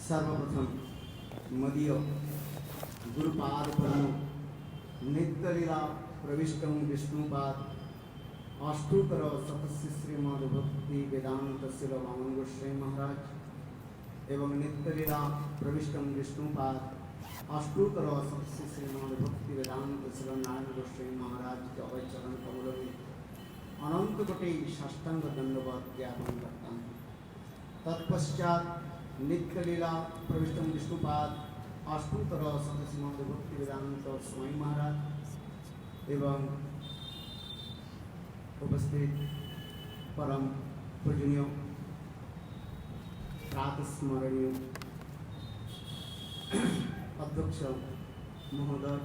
सर्वप्रथम मदीय गुरुपाद परम नित्यलीला प्रविष्टम विष्णुपाद अष्टोत्तर सतस्य श्रीमद भक्ति वेदांत शिल वामन गोस्वामी महाराज एवं नित्यलीला प्रविष्टम विष्णुपाद अष्टोत्तर सतस्य श्रीमद भक्ति वेदांत शिल नारायण गोस्वामी महाराज के अभय चरण कमल में अनंत कोटि साष्टांग दंडवत ज्ञापन करता हूँ। तत्पश्चात नित्यलीला प्रविष्टम विष्णुपाद अष्टोत्तर सतस्य श्रीमद भक्ति वेदांत स्वामी महाराज एवं उपस्थित परम पूजनीय प्रातस्मरणीय अध्यक्ष महोदय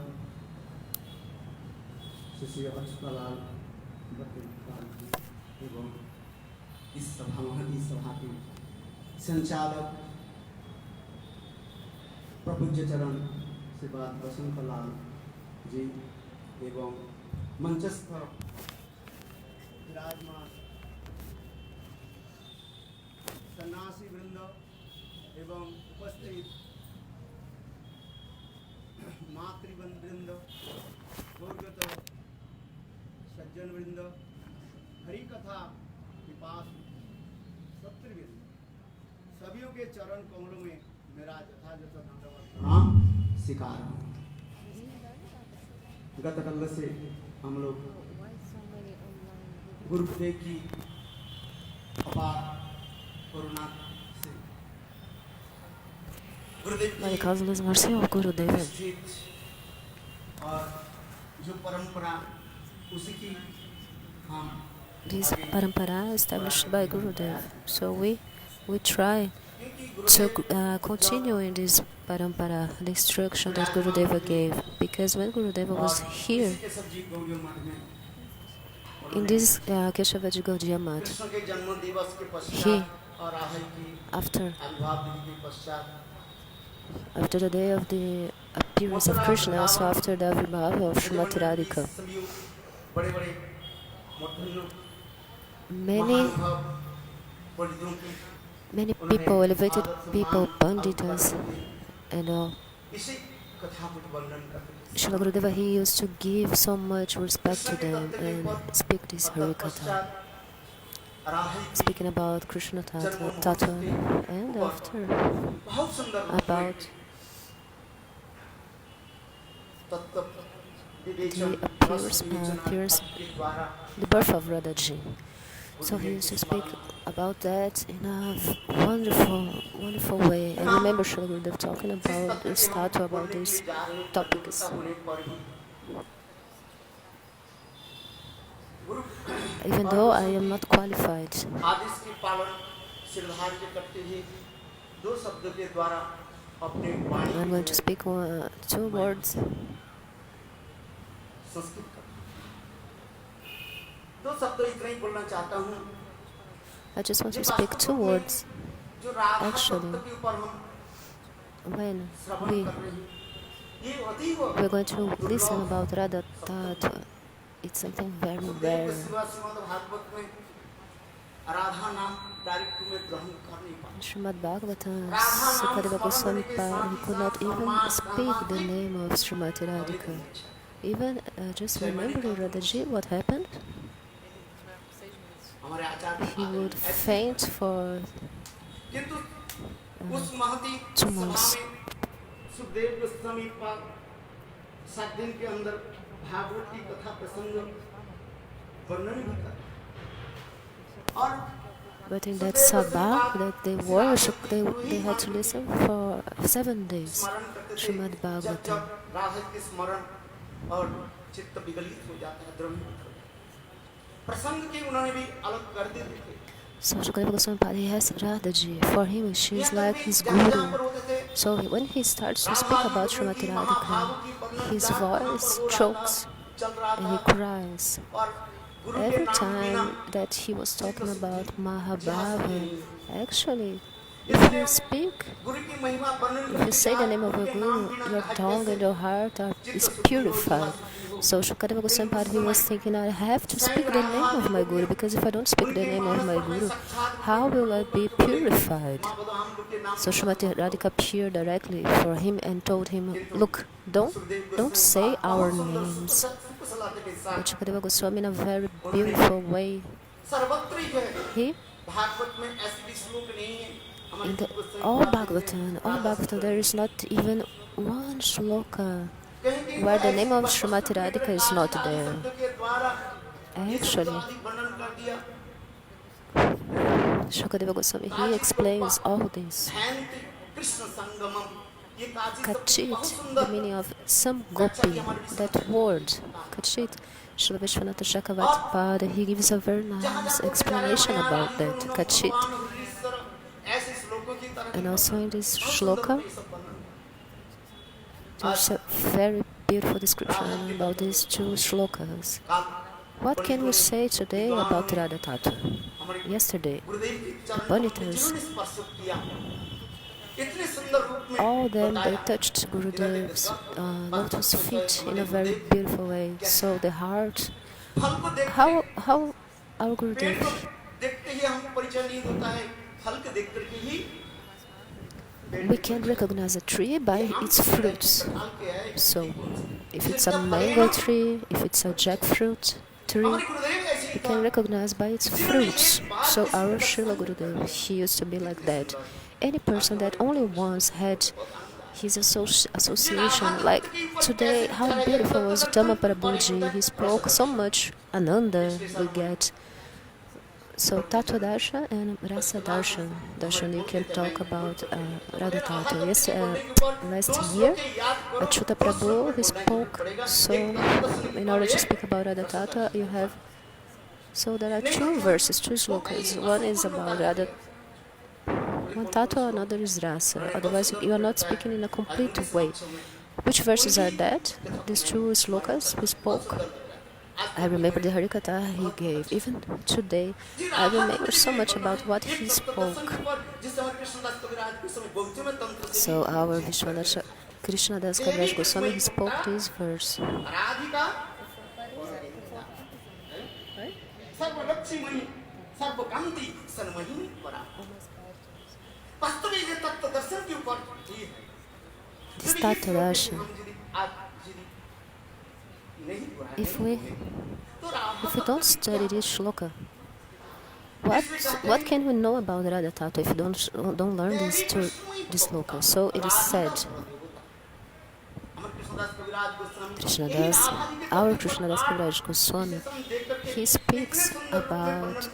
श्री अच्युतलाल एवं इस सभा महती सभा के संचालक प्रपूज्य चरण श्रीपाद वसंतलाल जी एवं मंचस्थ विराजमान सन्यासी वृंद एवं उपस्थित मातृवृंद गौरगत सज्जन वृंद हरि कथा विपास सत्रवृंद सभियों के चरण कमलों में मेरा यथायथ दंडवत प्रणाम स्वीकार। गत कल से हम लोग गुरुदेव की अपार करुणा से By the causeless mercy of Gurudev, और जो परंपरा उसी की हम this parampara established by Gurudev. So we try to continue in this parampara, the instruction that Gurudeva gave. Because when Gurudeva was here, in this Keshavaji Gaudiya Math, he, after the day of the appearance of Krishna, so after the Vibhava of Srimati Radhika, many people, elevated people, panditas, and all. Srila Gurudeva, he used to give so much respect to them and speak this Harikatha, speaking about Krishna Tattva, and after about the appearance, the birth of Radhaji. So he used to speak about that in a wonderful way. I remember Srila Gurudev talking about this tattva, about these topics. Even though I am not qualified, I'm going to speak two words. I just want to speak two words. Actually, when we're going to listen about Radha Tattva, it's something very rare. Srimad Bhagavatam, Sukadeva Goswami Pad, he could not even speak the name of Srimati Radhika. Even just remembering Radhaji, what happened? He would faint for 2 months. But in that sabha that they worship, they had to listen for 7 days. Srimad Bhagavatam. So Sukadeva Goswami Pad, he has Radhaji. For him, she is like his guru. So when he starts to speak about Srimati Radhika, his voice chokes and he cries. Every time that he was talking about Mahabharata, actually, If you speak, if you say the name of a guru, your tongue and your heart is purified. So Shukadeva Goswami Padri was thinking, I have to speak the name of my guru, because if I don't speak the name of my guru, how will I be purified? So Srimati Radhika appeared directly for him and told him, look, don't say our names. But Shukadeva Goswami, in a very beautiful way, he in all Bhagavatam, there is not even one shloka where the name of Srimati Radhika is not there. Actually, Shukadeva Goswami, he explains all this. Kachit, the meaning of some gopi, that word, Kachit. Srila Vishwanatha Chakravarti, he gives a very nice explanation about that, Kachit. And also in this shloka, there's a very beautiful description about these two shlokas. What can we say today about Radha Thakur? Yesterday, the Panitas, all of them, they touched Gurudev's lotus feet in a very beautiful way. So the heart, how our Gurudev, we can recognize a tree by its fruits. So if it's a mango tree, if it's a jackfruit tree, we can recognize by its fruits. So our Srila Gurudev, he used to be like that. Any person that only once had his association, like today, how beautiful was Tama Prabhuji, he spoke so much Ananda we get. So Tattva Darshan and Rasa Darshan. Darshan, you can talk about Radha Thakur. Yes, last year, Achyuta Prabhu, he spoke. So in order to speak about Radha Thakur, you have, so there are two verses, two shlokas. One is about Radha, one Tattva, another is Rasa. Otherwise, you are not speaking in a complete way. Which verses are that? These two shlokas we spoke. I remember the Harikatha he gave. Even today, I remember so much about what he spoke. So our Vishwanath Krishna Das Kaviraj Goswami, he spoke this verse. This Tattva Darshan. If we don't study this shloka, what can we know about Radha Thakur if we don't learn this shloka? So it is said, our Krishnadas Kaviraj Goswami, he speaks about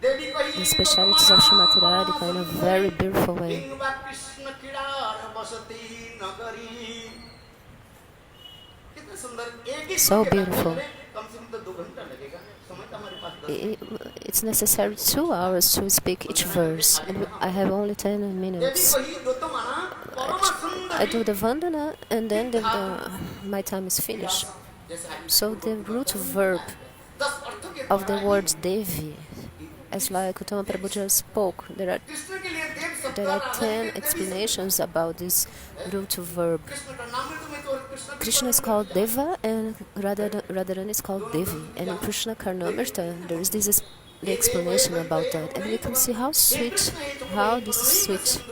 the specialities of Srimati Radhika in a very beautiful way. So beautiful. It's necessary 2 hours to speak each verse, and I have only 10 minutes. I do the Vandana, and then my time is finished. So the root verb of the word Devi, as like Uttama Prabhuji spoke, there are 10 explanations about this root verb. Krishna is called Deva and Radharani is called Devi. And in Krishna Karnamrita, there is the explanation about that. And we can see how sweet, how this is sweet.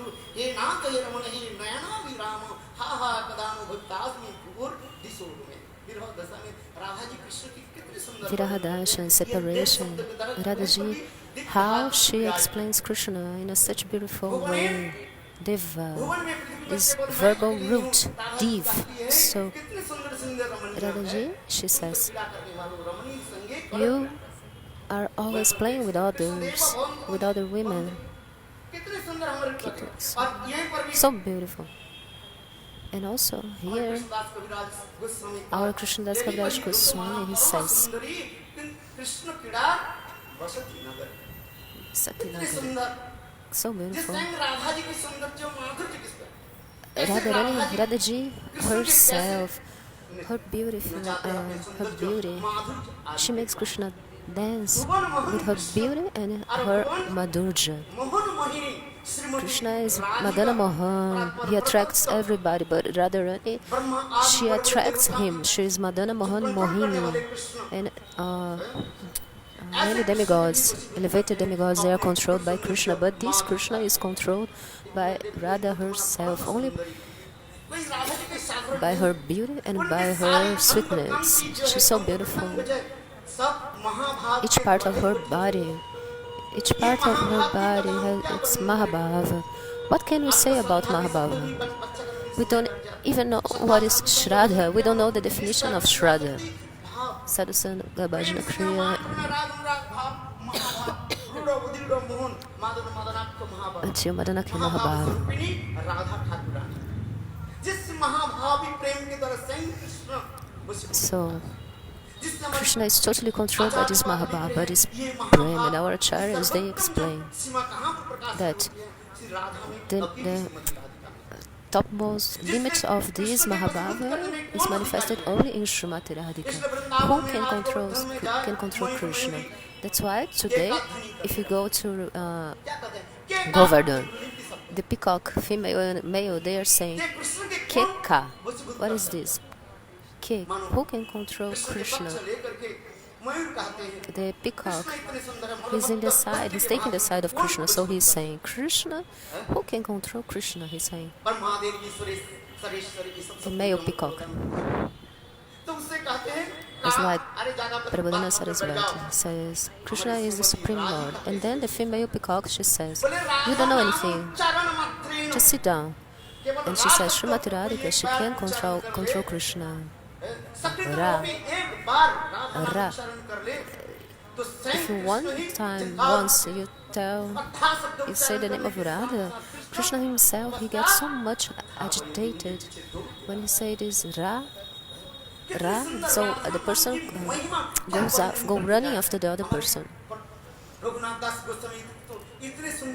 Virahadasha, separation, Radhaji, how she explains Krishna in a such beautiful way. Deva, this verbal root, div. So, Radhaji, she says, you are always playing with others, with other women. So beautiful. And also here, our Krishnadas Kaviraj Goswami, he says, Satinagar. So beautiful. Radhaji herself, her beauty, she makes Krishna dance with her beauty and her madhurja. Krishna is Madana Mohan. He attracts everybody, but Radharani, she attracts him. She is Madana Mohan Mohini. And many demigods, elevated demigods, they are controlled by Krishna, but this Krishna is controlled by Radha herself, only by her beauty and by her sweetness. She's so beautiful. Each part of her body has its Mahabhava. What can we say about Mahabhava? We don't even know what is Shraddha. We don't know the definition of Shraddha. Sadhusana Bhajana Kriya until Madanakya Mahabhava. So Krishna is totally controlled by this Mahabhava, this Prem, and our acharyas, they explain that the topmost limit of this Mahabhava is manifested only in Srimati Radhika. Who can control Krishna? That's why today, if you go to Govardhan, the peacock, female and male, they are saying, Keka. What is this? Ke. Who can control Krishna? The peacock, he's in the side, he's taking the side of Krishna, so he's saying, Krishna? Who can control Krishna? He's saying. The male peacock. It's like Prabodhana Sarasvati says, Krishna is the Supreme Lord. And then the female peacock, she says, you don't know anything, just sit down. And she says, Srimati Radhika, she can control Krishna. Ra. If you once you say the name of Radha, Krishna himself, he gets so much agitated when you say this Ra. So the person go running after the other person.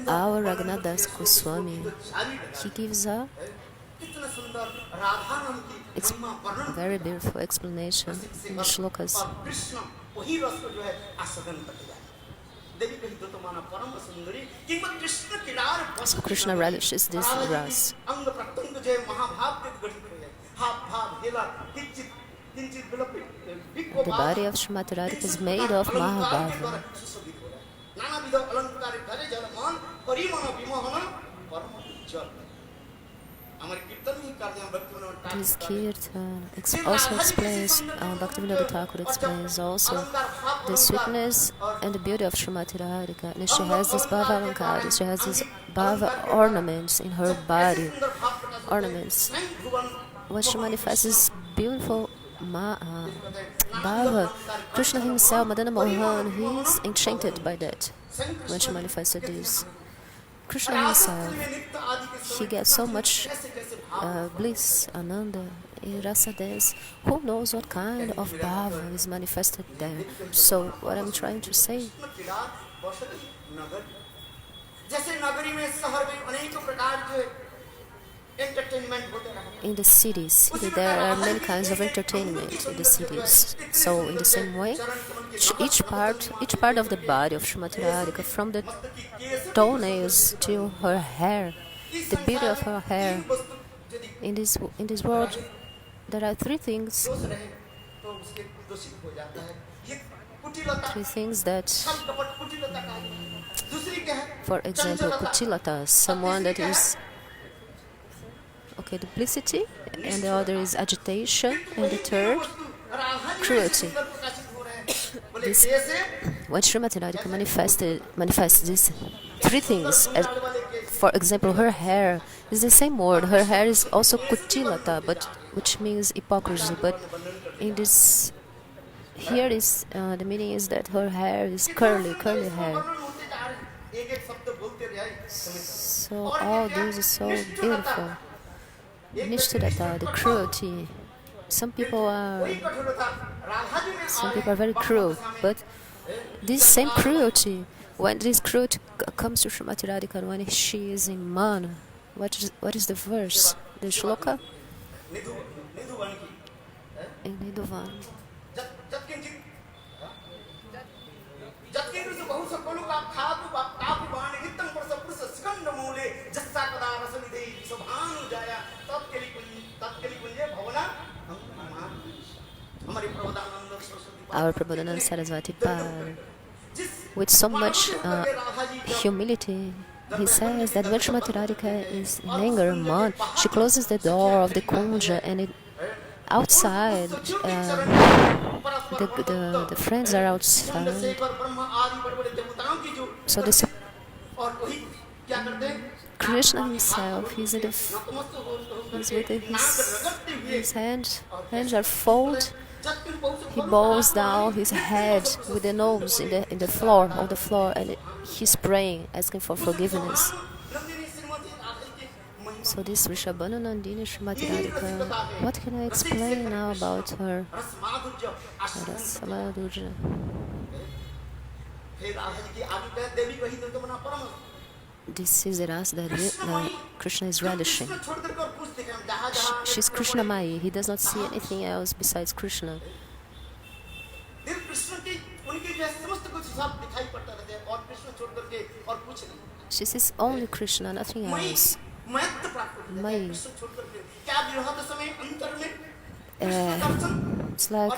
Our Raghunath Das Goswami, he gives a very beautiful explanation in the shlokas. So Krishna relishes this ras. The body of Srimati Radhika is made of Mahabhava. This kirtan also explains, Bhaktivinoda Thakur explains also the sweetness and the beauty of Srimati Radhika. And she has this bhava alankara, she has these bhava ornaments in her body. Ornaments. When she manifests this beautiful bhava, Krishna himself, Madana Mohan, he is enchanted by that when she manifested this. Krishna himself, he gets so much bliss, ananda, rasades. Who knows what kind of bhava is manifested there? So, what I'm trying to say, in the cities, there are many kinds of entertainment in the cities. So, in the same way, each part of the body of Srimati Radhika, from the toenails to her hair, the beauty of her hair. In this world, there are three things that, for example, kutilata, someone that is duplicity, and the other is agitation, and the third, cruelty. When Srimati Radhika manifests these three things, for example, her hair is the same word. Her hair is also kutilata, which means hypocrisy. But in this, here is the meaning is that her hair is curly hair. So all this is so beautiful. Nishtadata, the cruelty. Some people are very cruel, but this same cruelty, when this cruelty comes to Srimati Radhika, when she is in mana, what is the verse? The shloka? In Nidhuvan. Our Prabodhananda Saraswati Pad, with so much humility, he says that when Srimati Radhika is in anger, she closes the door of the kunja, and outside, the friends are outside. So Krishna himself, he's with his hands are folded. He bows down his head with the nose in the floor, on the floor, and he's praying, asking for forgiveness. So this Rishabhanu Nandini Srimati Radhika, what can I explain now about her? Rasamadurja. This is the rasa that Krishna is relishing. She's Krishna Mai. He does not see anything else besides Krishna. She sees only Krishna, nothing else. Mai. It's like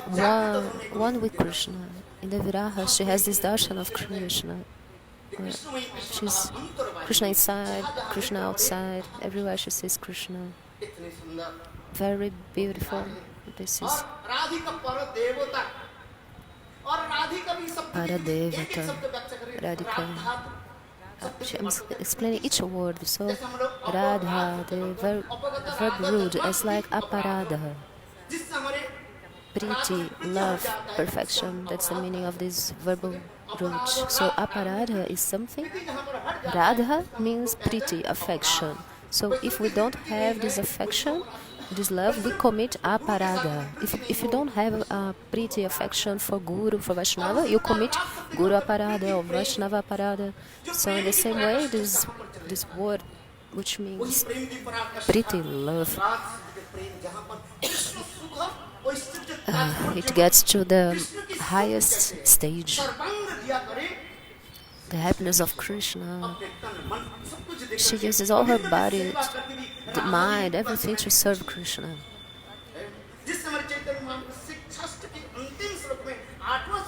one with Krishna. In the Viraha, she has this darshan of Krishna. She's Krishna inside, Krishna outside. Everywhere she sees Krishna. Very beautiful. This is Paradevata, Radhika. I'm explaining each word. So Radha, the verb root, is like aparadha. Priti, love, perfection. That's the meaning of this verbal root. So aparadha is something. Radha means priti, affection. So if we don't have this affection, this love, we commit aparadha. If you don't have a priti, affection for Guru, for Vaishnava, you commit Guru aparadha or Vaishnava aparadha. So in the same way, this word, which means priti, love, it gets to the highest stage, the happiness of Krishna. She uses all her body, the mind, everything to serve Krishna.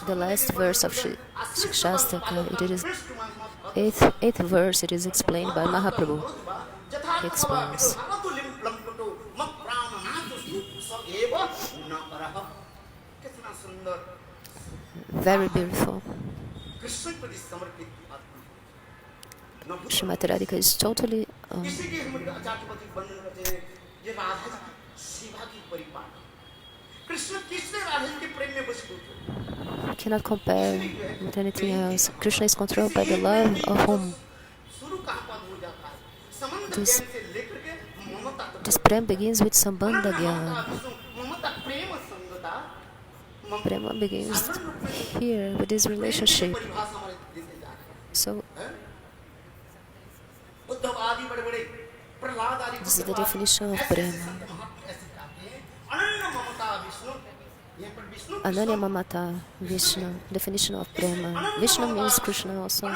The last verse of Shikshastaka, it is eighth verse, it is explained by Mahaprabhu. He explains. Very beautiful. Srimati Radhika is totally cannot compare with anything else. Krishna is controlled by the love of whom? This prem begins with Sambandha Gyan. Prema begins here with this relationship. So this is the definition of prema. Ananya Mamata, Vishnu, definition of prema. Vishnu means Krishna also.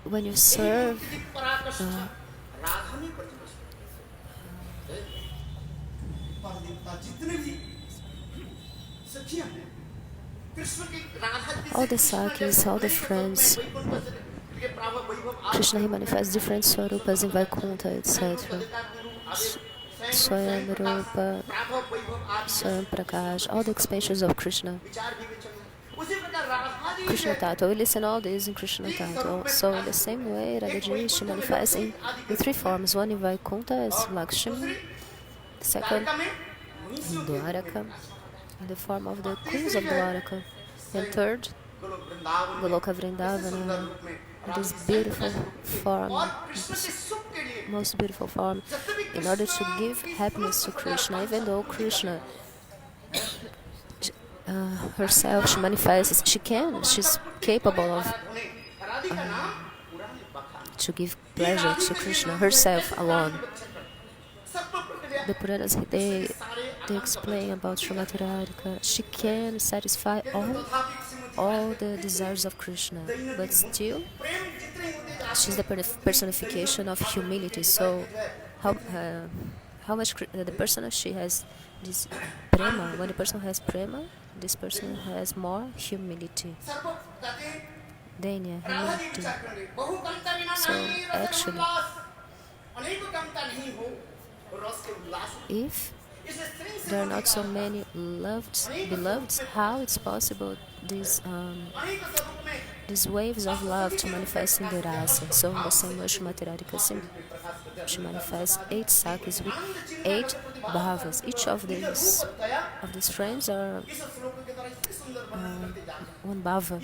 When you serve all the Sakis, all the friends, Krishna, he manifests different swarupas in Vaikuntha, etc. Swayam Rupa, Swayam Prakash, all the expansions of Krishna. Krishna Tattva, we listen all these in Krishna Tattva. So in the same way, Radhaji, she manifests in three forms. One in Vaikuntha as Lakshmi, the second in Dwaraka, in the form of the queens of Dwaraka, and third, Goloka Vrindavana, this beautiful form, most beautiful form, in order to give happiness to Krishna, even though Krishna herself, she manifests, she's capable of to give pleasure to Krishna herself alone. The Puranas, they explain about Srimati Radhika. She can satisfy all all the desires of Krishna, but still she's the personification of humility. So how much the person she has this prema, when a person has prema, this person has more humility. Danya, humility. So actually, if there are not so many beloveds, how it's possible these waves of love to manifest in the rasa? So in the same way, Srimati Radhika, she manifests 8 sakis with 8 bhavas. Each of these friends are one bhava.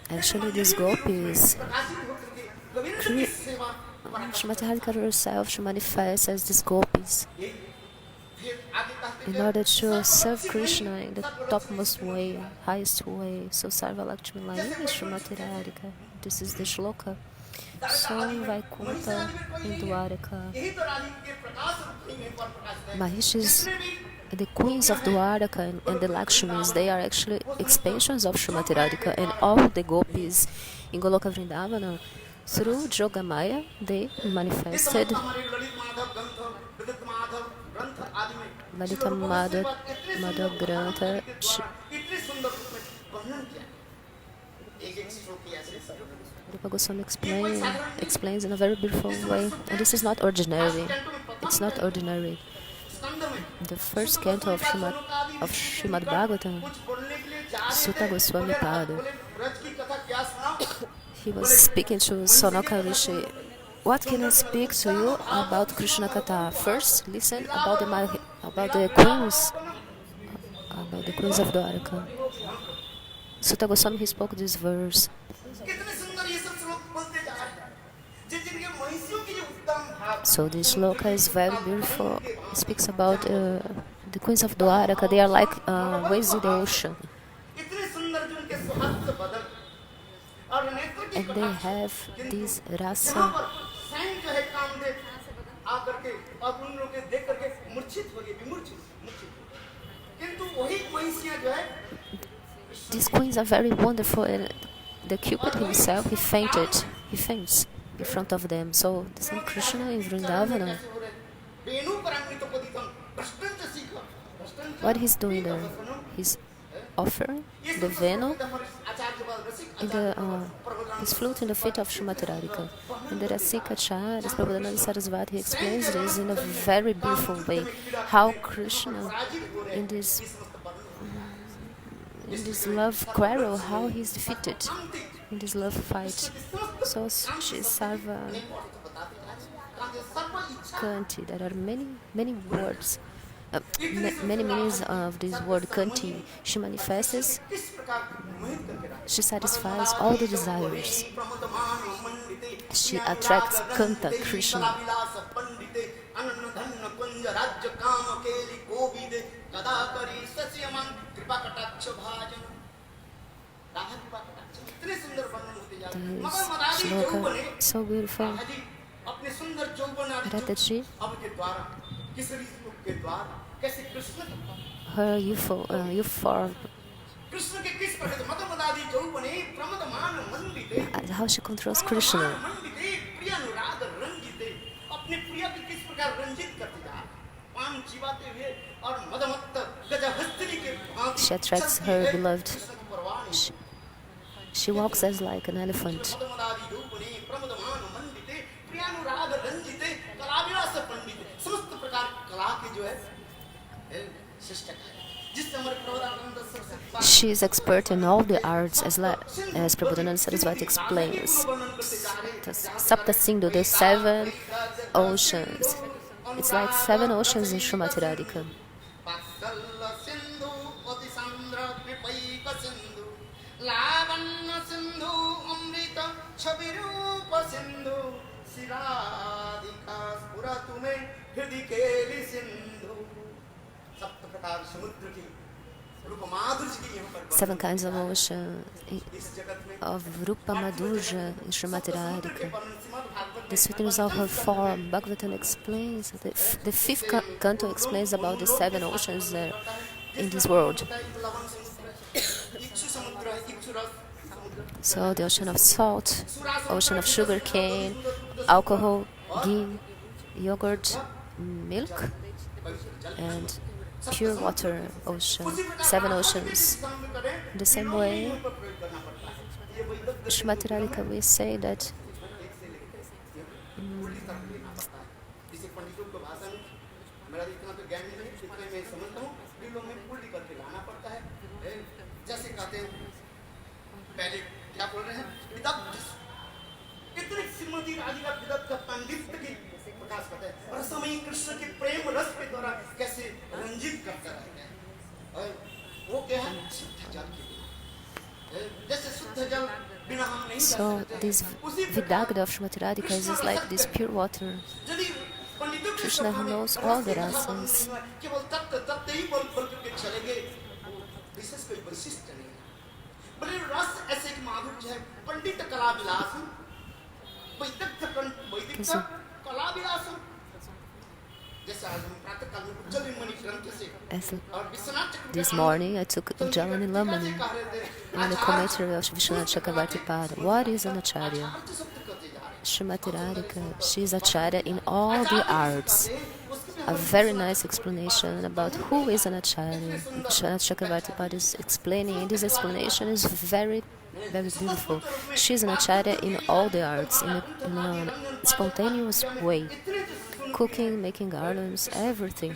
Actually, these gopis, Srimati Radhika herself, she manifests as these gopis in order to serve Krishna in the topmost way, highest way. So Sarva Lakshmi Layini Srimati Radhika. This is the shloka. So in Vaikuntha, in Dwaraka, Mahishis, the queens of Dwaraka and the Lakshmis, they are actually expansions of Srimati Radhika, and all the gopis in Goloka Vrindavana, through Jogamaya, they manifested Lalita Madhav Grantha. Rupa Goswami explains in a very beautiful way, and this is not ordinary. It's not ordinary. The first canto of Srimad Bhagavatam, Sutta Goswami Pada, he was speaking to Sonaka Rishi. What can I speak to you about Krishna Katha? First, listen about the queens of Dwaraka. Sutta Goswami, he spoke this verse. So this shloka is very beautiful. It speaks about the queens of Dwaraka. They are like waves in the ocean. And they have this rasa. These queens are very wonderful, and the Cupid himself, he faints in front of them. So the same Krishna in Vrindavana, what he's doing there? He's offering the Venu in his flute in the feet of Srimati Radhika. And the Rasika Charas, Prabhupada Sarasvati explains this in a very beautiful way, how Krishna in this love quarrel, how he's defeated in this love fight. So she's Sarva Kanti. There are many words, many meanings of this word Kanti. She manifests, she satisfies all the desires. She attracts Kanta, Krishna. This shloka, so beautiful. Radhaji, her youth form, how she controls Krishna. She attracts her beloved. She walks as like an elephant. She is expert in all the arts, as Prabhupada Sarasvati explains. Sapta Sindhu, the 7 oceans. It's like 7 oceans in Srimati Radhika. Seven kinds of ocean of Rupa Madhurja in Srimati Radhika. The sweetness of her form, Bhagavatam explains. The 5th canto explains about the 7 oceans there. in this world. So the ocean of salt, ocean of sugar cane, alcohol, ghee, yogurt, milk, and pure water ocean, 7 oceans. In the same way, Srimati Radhika will say that so this Vidagda of Srimati Radhika is just like this pure water. Krishna, who knows all the rasas. This morning I took Jalani Lamani in the commentary of Vishwanath Chakravarti Pada. What is an acharya? Srimati Radhika, she is acharya in all the arts. A very nice explanation about who is an acharya. Vishwanath Chakravarti Pada is explaining, and this explanation is very, very beautiful. She is an acharya in all the arts, in a spontaneous way. Cooking, making garlands, everything.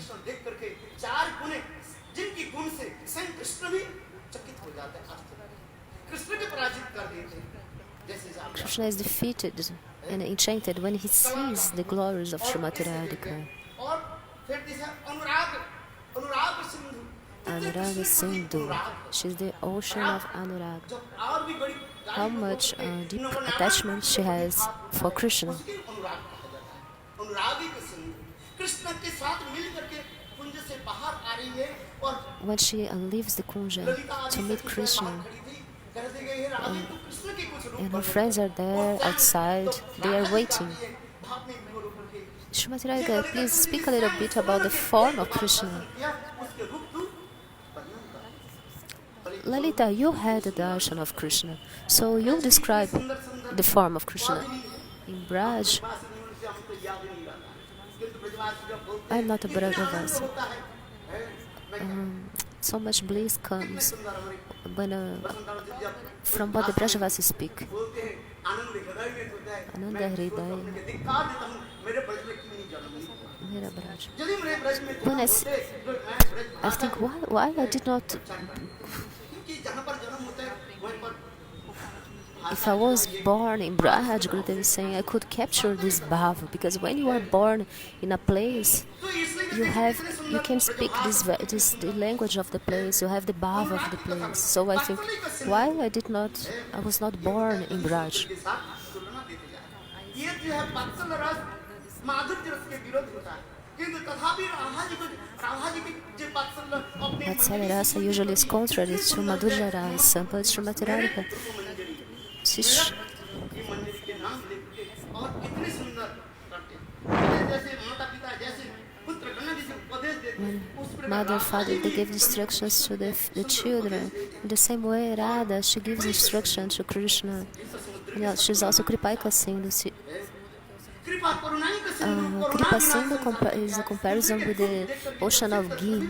Krishna is defeated and enchanted when he sees the glories of Srimati Radhika. Anuraga Sindhu. She's the ocean of Anuraga. How much deep attachment she has for Krishna. When she leaves the Kunja to meet Krishna, and her friends are there outside, they are waiting. Srimati Radhika, please speak a little bit about the form of Krishna. Lalita, you had the darshan of Krishna, so you describe the form of Krishna. In Braj, I'm not a Brajavasi. So much bliss comes when from what the Brajavasis speak. Ananda Hridaya. When I think, why I did not... If I was born in Braj, Gurudev is saying, I could capture this bhava, because when you are born in a place, you can speak the language of the place, you have the bhava of the place. So I think, why I was not born in Braj. Vatsalya rasa usually is contrary to Madhurya rasa, but Srimati Radhika, when mother and father, they give instructions to the children. In the same way, Radha, she gives instruction to Krishna. Yeah, she's also Kripaika Sindhu. Kripa Sindhu is a comparison with the ocean of ghee,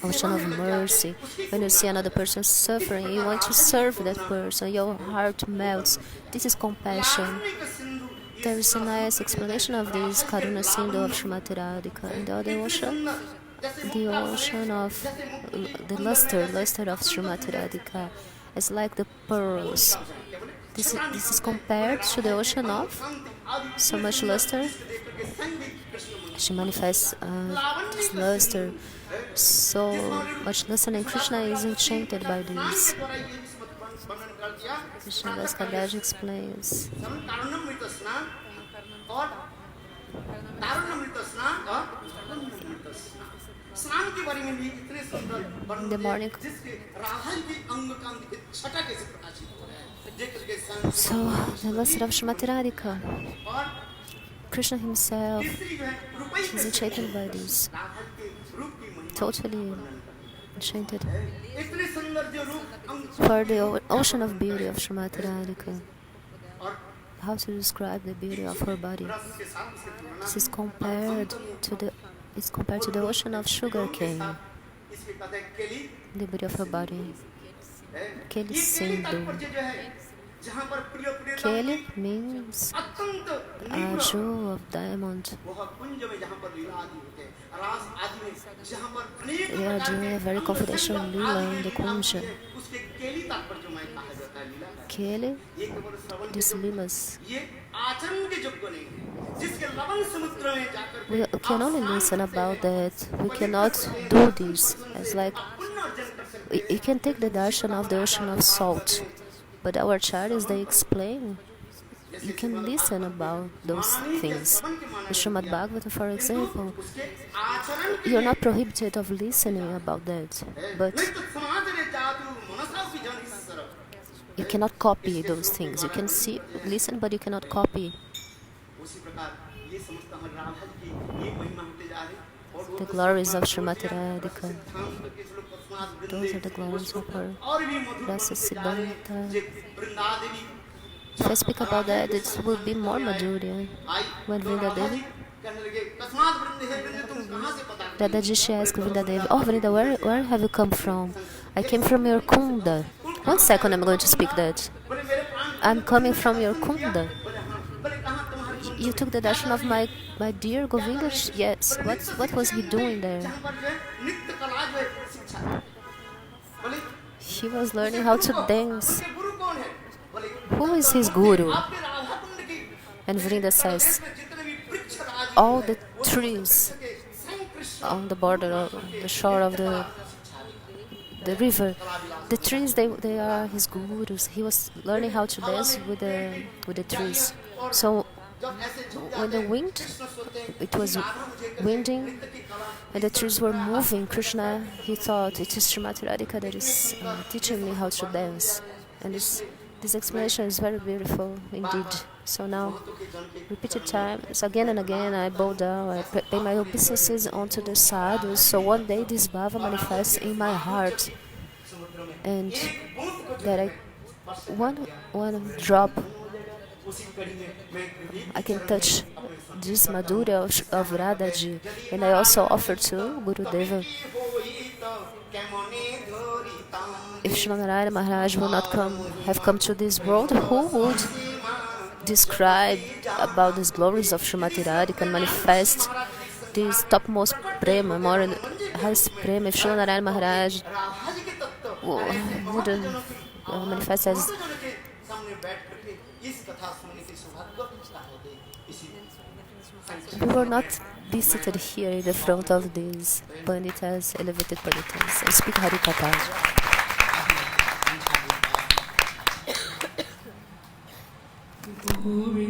ocean of mercy. When you see another person suffering, you want to serve that person, your heart melts. This is compassion. There is a nice explanation of this Karuna Sindhu of Srimati Radhika. And the other ocean, the ocean of the luster of Srimati Radhika, is like the pearls. This is compared to the ocean of so much luster. She manifests this luster, so much luster, and Krishna is enchanted by this. Krishna Das Kaviraj explains. In the morning, so the luster of Srimati Radhika, Krishna himself is enchanted by this, totally chanted इतने सुंदर जो रूप for the ocean of beauty of Srimati Radhika. How to describe the beauty of her body? रस के साथ इसकी तुलना This is compared to the ocean of sugar cane, इसके कहते हैं केली the beauty of her body. Keli ये केली Sindhu. तात्पर्य जो है जहाँ पर प्रिय प्रियतम Keli means अत्यंत a jewel of diamond. वह कुंज में जहाँ पर लीला आदि होते हैं रास आदि में जहाँ पर अनेक They are doing a very confidential lila in the kunja. उसके केली तात्पर्य में कहा जाता है लीला Keli, ये केवल श्रवण these lilas. ये आचरण के योग्य नहीं है जिसके लवण समुद्र में जाकर We can only listen about that. We cannot do this. It's like you can take the darshan of the ocean of salt, but our charyas, they explain. You can listen about those things. The Srimad Bhagavatam, for example, you're not prohibited of listening about that, but you cannot copy those things. You can see, listen, but you cannot copy. The glories of Srimati Radhika. Those are the glories of her. Rasa Siddhanta. If I speak about that, it will be more Madhurya. When Vrinda Devi, Radhaji asked Vrinda Devi, "Oh Vrinda, where have you come from?" "I came from your kunda." "1 second, I'm going to speak that. I'm coming from your kunda." "You took the darshan of my dear Govinda?" "Yes." What was he doing there?" "He was learning how to dance." "Who is his guru?" And Vrinda says, "All the trees on the border of the shore of the river, the trees, they are his gurus. He was learning how to dance with the trees. So when the wind, it was winding and the trees were moving, Krishna, he thought, it is Srimati Radhika that is teaching me how to dance." And this explanation is very beautiful indeed. So now, repeated times, again and again, I bow down, I pay my obeisances onto the sadhus. So one day this bhava manifests in my heart, and that one drop, I can touch this Madhurya of Radhaji, and I also offer to Gurudeva. If Srimati Maharaj would not have come to this world, who would describe about these glories of Srimati Radhika and manifest this topmost prema, more highest prema? If Srimati Maharaj wouldn't manifest as we will not be seated here in the front of these Panditas, elevated Panditas, and speak Harikatha. Glory.